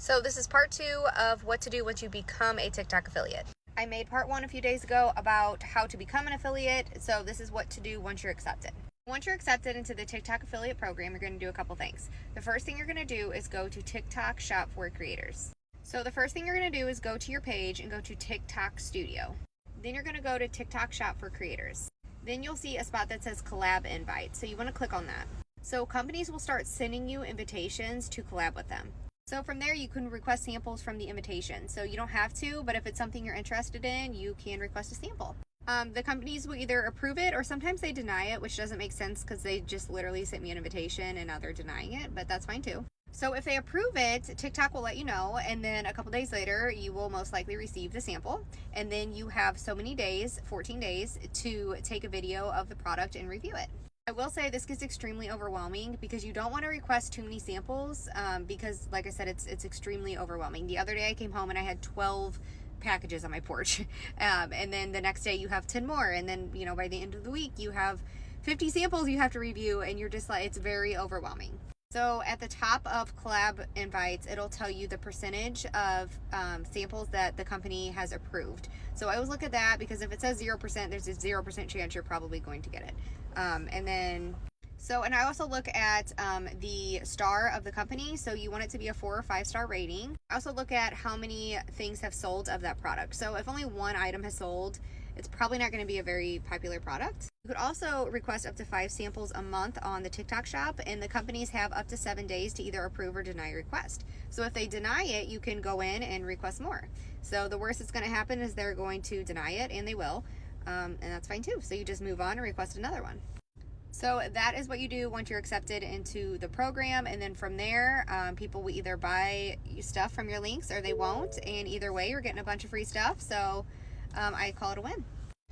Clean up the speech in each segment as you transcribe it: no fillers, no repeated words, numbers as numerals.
So this is part 2 of what to do once you become a TikTok affiliate. I made part 1 a few days ago about how to become an affiliate, so this is what to do once you're accepted. Once you're accepted into the TikTok affiliate program, you're going to do a couple things. The first thing you're going to do is go to TikTok Shop for Creators. So the first thing you're going to do is go to your page and go to TikTok Studio. Then you're going to go to TikTok Shop for Creators. Then you'll see a spot that says Collab Invite, so you want to click on that. So companies will start sending you invitations to collab with them. So from there, you can request samples from the invitation. So you don't have to, but if it's something you're interested in, you can request a sample. The companies will either approve it or sometimes they deny it, which doesn't make sense because they just literally sent me an invitation and now they're denying it, but that's fine too. So if they approve it, TikTok will let you know, and then a couple days later, you will most likely receive the sample, and then you have so many days, 14 days, to take a video of the product and review it. I will say this gets extremely overwhelming because you don't want to request too many samples because, like I said, it's extremely overwhelming. The other day I came home and I had 12 packages on my porch, and then the next day you have 10 more, and then by the end of the week you have 50 samples you have to review, and you're just like, it's very overwhelming. So at the top of Collab Invites, it'll tell you the percentage of samples that the company has approved. So I always look at that because if it says 0%, there's a 0% chance you're probably going to get it. And I also look at the star of the company. So you want it to be a 4 or 5 star rating. I also look at how many things have sold of that product. So if only one item has sold, it's probably not going to be a very popular product. You could also request up to 5 samples a month on the TikTok shop, and the companies have up to 7 days to either approve or deny your request. So if they deny it, you can go in and request more. So the worst that's going to happen is they're going to deny it, and they will, and that's fine too. So you just move on and request another one. So that is what you do once you're accepted into the program, and then from there, people will either buy stuff from your links or they won't, and either way, you're getting a bunch of free stuff. So I call it a win.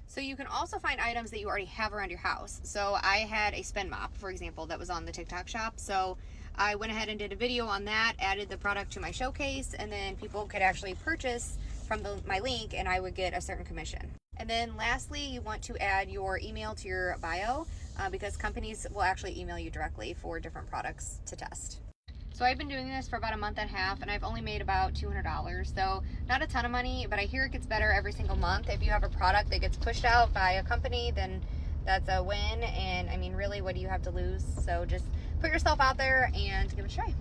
So you can also find items that you already have around your house. So I had a spin mop, for example, that was on the TikTok shop. So I went ahead and did a video on that, added the product to my showcase, and then people could actually purchase from my link and I would get a certain commission. And then lastly, you want to add your email to your bio because companies will actually email you directly for different products to test. So I've been doing this for about a month and a half, and I've only made about $200. So not a ton of money, but I hear it gets better every single month. If you have a product that gets pushed out by a company, then that's a win. And I mean, really, what do you have to lose? So just put yourself out there and give it a try.